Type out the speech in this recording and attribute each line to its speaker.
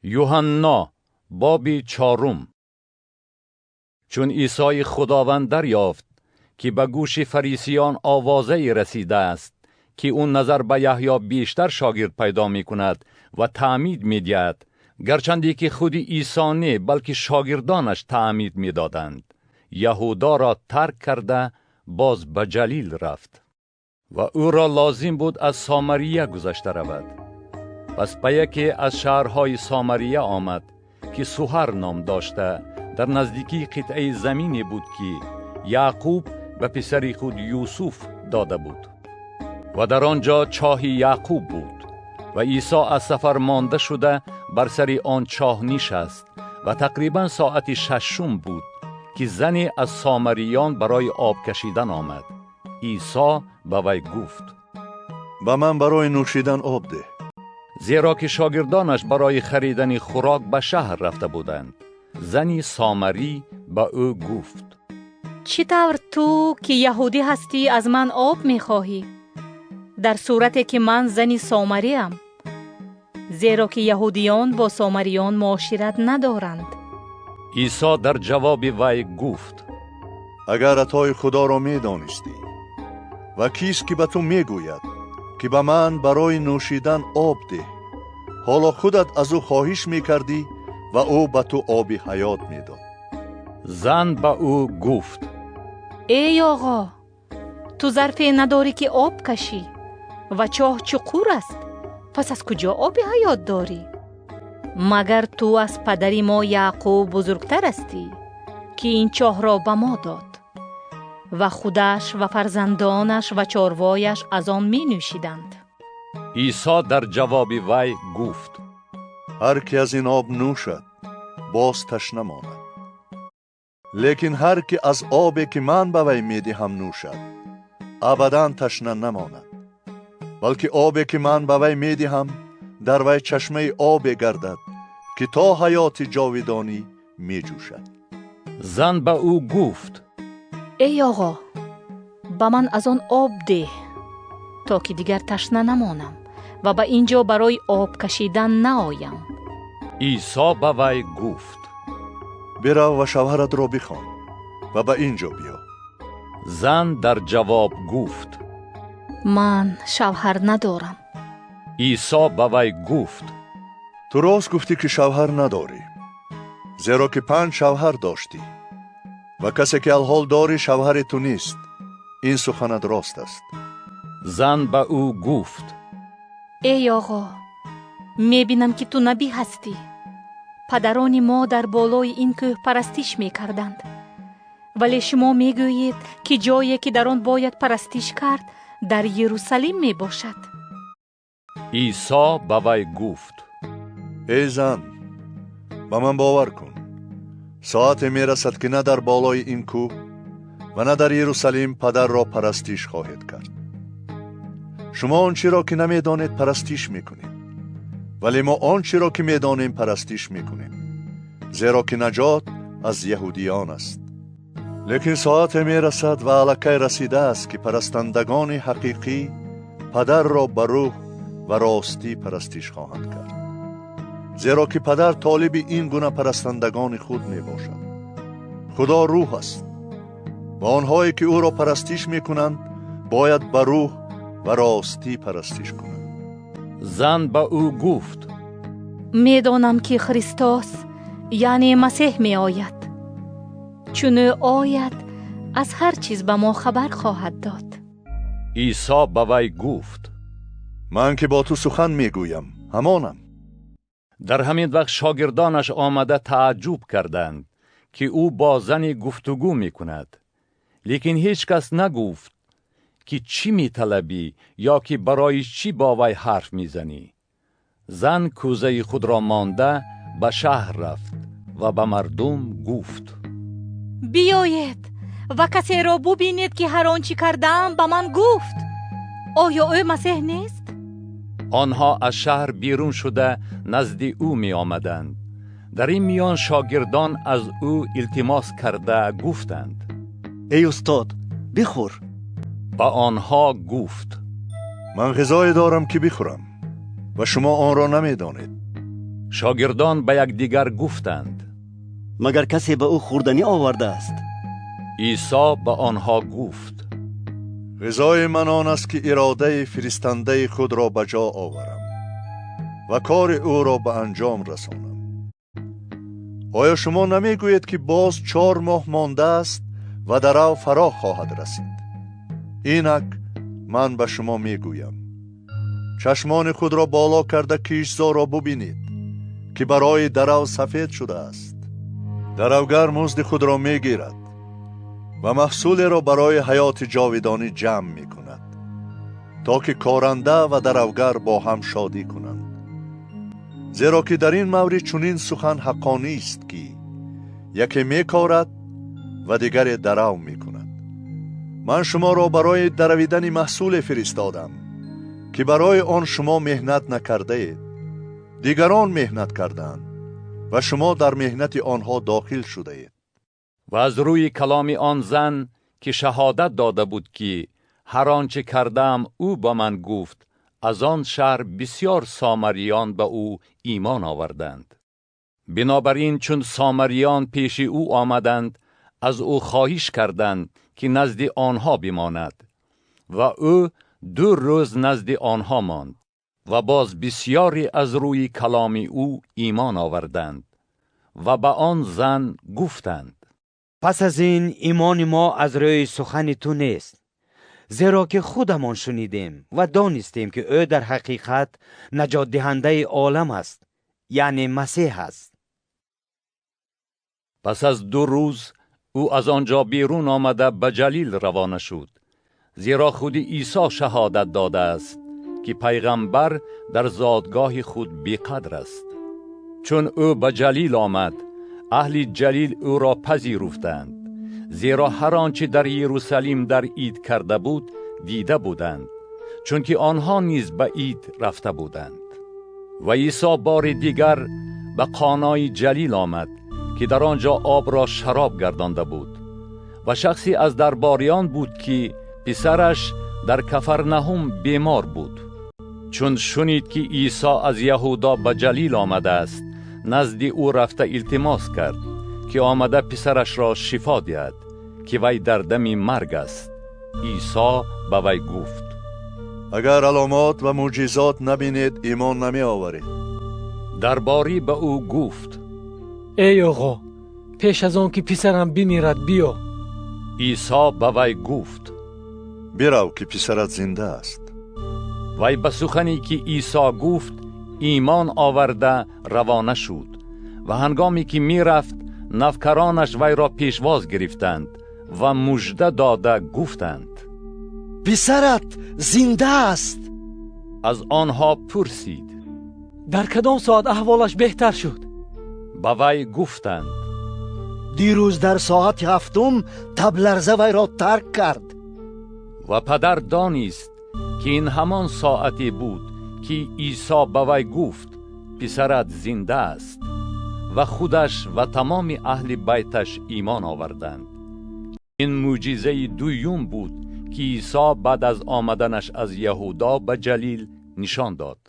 Speaker 1: یوحنا باب 4. چون عیسی خداوند دریافت که به گوش فریسیان آوازه رسیده است که اون نظر به یحیی بیشتر شاگرد پیدا می کند و تعمید می دهد، گرچندی که خود عیسی نه بلکه شاگردانش تعمید می دادند، یهودا را ترک کرده باز به جلیل رفت و او را لازم بود از سامریه گذشته رود. پس به یکی از شهرهای سامریه آمد که سوهر نام داشته، در نزدیکی قطعه زمینی بود که یعقوب به پسر خود یوسف داده بود و در آنجا چاه یعقوب بود و عیسی از سفر مانده شده بر سر آن چاه نشست و تقریبا ساعت 6 بود که زنی از سامریان برای آب کشیدن آمد. عیسی به وی گفت:
Speaker 2: به من برای نوشیدن آب ده.
Speaker 1: زیرا که شاگردانش برای خریدن خوراک به شهر رفته بودند. زنی سامری به او گفت:
Speaker 3: چی طور تو که یهودی هستی از من آب می خواهی؟ در صورتی که من زنی سامریم، زیرا که یهودیان با سامریان معاشرت ندارند.
Speaker 1: عیسی در جواب وی گفت:
Speaker 2: اگر عطای خدا را می دانستی و کیست که به تو می گوید که به من برای نوشیدن آب ده، حالا خودت از او خواهش می کردی و او به تو آب حیات می داد.
Speaker 1: زن به او گفت:
Speaker 3: ای آقا، تو ظرفی نداری که آب کشی و چاه چقور است، پس از کجا آب حیات داری؟ مگر تو از پدری ما یعقوب بزرگتر استی که این چاه را به ما داد و خودش و فرزندانش و چاروایش از آن می نوشیدند؟
Speaker 1: عیسی در جواب وی گفت:
Speaker 2: هر که از این آب نوشد باز تشنه ماند، لیکن هر که از آبی که من به وی می دهم نوشد ابدا تشنه نماند، بلکه آبی که من به وی می دهم در وی چشمه آب گردد که تا حیات جاودانی می جوشد.
Speaker 1: زن به او گفت:
Speaker 3: ای آقا، به من از آن آب ده تا که دیگر تشنه نمانم و به اینجا برای آب کشیدن نآیم.
Speaker 1: عیسی به وی گفت:
Speaker 2: برو و شوهرت را بخوان و به اینجا بیا.
Speaker 1: زن در جواب گفت:
Speaker 3: من شوهر ندارم.
Speaker 1: عیسی به وی گفت:
Speaker 2: تو راست گفتی که شوهر نداری، زیرا که 5 شوهر داشتی و کسی که الحال داری شوهر تو نیست. این سخنت راست است.
Speaker 1: زن به او گفت:
Speaker 3: ای آقا، میبینم که تو نبی هستی. پدران ما در بالای این کوه پرستش میکردند، ولی شما میگویید که جایی که در آن باید پرستش کرد در یروشلیم میباشد.
Speaker 1: عیسی به وی گفت:
Speaker 2: ای زن، به من باور کن، ساعت میرسد که نه در بالای این کوه و نه در یروشلیم پدر را پرستش خواهید کرد. شما آنچه را که نمیدانید پرستش میکنید، ولی ما آنچه را که میدانیم پرستش میکنیم، زیرا که نجات از یهودیان است. لیکن ساعت میرسد و الکی رسیده است که پرستندگان حقیقی پدر را به روح و راستی پرستش خواهند کرد، زیرا که پدر طالب این گونه پرستندگان خود می باشد. خدا روح است و آنهایی که او را پرستش می کنند باید به روح و راستی پرستش کنند.
Speaker 1: زن به او گفت:
Speaker 3: میدانم که خریستوس یعنی مسیح می آید. چون او آید از هر چیز به ما خبر خواهد داد.
Speaker 1: عیسی به وی گفت:
Speaker 2: من که با تو سخن می گویم همانم.
Speaker 1: در همین وقت شاگردانش آمده تعجب کردند که او با زنی گفتگو می کند، لیکن هیچ کس نگفت که چی می طلبی یا که برای چی با وی حرف می زنی. زن کوزه خود را مانده به شهر رفت و به مردم گفت:
Speaker 3: بیایید و کسی را ببینید که هر آنچه کردم به من گفت. آیا او مسیح نیست؟
Speaker 1: آنها از شهر بیرون شده نزد او می آمدند. در این میان شاگردان از او التماس کرده گفتند:
Speaker 4: ای استاد، بخور.
Speaker 1: با آنها گفت:
Speaker 2: من غذایی دارم که بخورم و شما آن را نمی دانید.
Speaker 1: شاگردان به یکدیگر گفتند:
Speaker 4: مگر کسی به او خوردنی آورده است؟
Speaker 1: عیسی به آنها گفت:
Speaker 2: غذای من آن است که اراده فرستنده خود را به جا آورم و کار او را به انجام رسانم. آیا شما نمی گویید که باز 4 ماه مانده است و در او فرا خواهد رسید؟ اینک من به شما می گویم: چشمان خود را بالا کرده کیشزار را ببینید که برای درو سفید شده است. دروگر مزد خود را می گیرد و محصول را برای حیات جاودانی جمع می کند تا که کارنده و دروگر با هم شادی کنند. زیرا که در این مورد چنین سخن حقانی است که یکی می کارد و دیگر درو می کند. من شما را برای درویدن محصول فرستادم که برای آن شما مهنت نکرده اید. دیگران مهنت کردند و شما در مهنت آنها داخل شده اید.
Speaker 1: و از روی کلام آن زن که شهادت داده بود که هر آنچه کردم او با من گفت، از آن شهر بسیار سامریان به او ایمان آوردند. بنابراین چون سامریان پیش او آمدند، از او خواهش کردند که نزد آنها بماند و او 2 روز نزد آنها ماند و باز بسیاری از روی کلام او ایمان آوردند و به آن زن گفتند:
Speaker 5: پس از این ایمان ما از روی سخن تو نیست، زیرا که خودمان شنیدیم و دانستیم که او در حقیقت نجات دهنده عالم است، یعنی مسیح است.
Speaker 1: پس از 2 روز او از آنجا بیرون آمده به جلیل روانه شد، زیرا خود عیسی شهادت داده است که پیغمبر در زادگاه خود بیقدر است. چون او به جلیل آمد، اهل جلیل او را پذیرفتند، زیرا هر آنچه در یروشلیم در عید کرده بود دیده بودند، چون که آنها نیز به عید رفته بودند. و عیسی بار دیگر به قانای جلیل آمد که در آنجا آب را شراب گردانده بود و شخصی از درباریان بود که پسرش در کفرنهم بیمار بود. چون شنید که عیسی از یهودا به جلیل آمده است، نزد او رفته التماس کرد که آمده پسرش را شفا دهد که وی در دم مرگ است. عیسی به وی گفت:
Speaker 2: اگر علامات و معجزات نبینید ایمان نمی آورید.
Speaker 1: درباری به او گفت:
Speaker 6: ای آقا، پیش از آن که پسرم بمیرد بیا.
Speaker 1: عیسی به وی گفت:
Speaker 2: برو که پسرت زنده است.
Speaker 1: وی به سخنی که عیسی گفت ایمان آورده روانه شد و هنگامی که می رفت نوکرانش وی را پیشواز گرفتند و مژده داده گفتند:
Speaker 4: پسرت زنده است.
Speaker 1: از آنها پرسید:
Speaker 6: در کدام ساعت احوالش بهتر شد؟
Speaker 1: به وی گفتند:
Speaker 4: دیروز در ساعت 7 تب لرزه وی را ترک کرد.
Speaker 1: و پدر دانست که این همان ساعتی بود که عیسی به وی گفت پسرت زنده است و خودش و تمام اهل بیتش ایمان آوردند. این معجزه دوم بود که عیسی بعد از آمدنش از یهودا به جلیل نشان داد.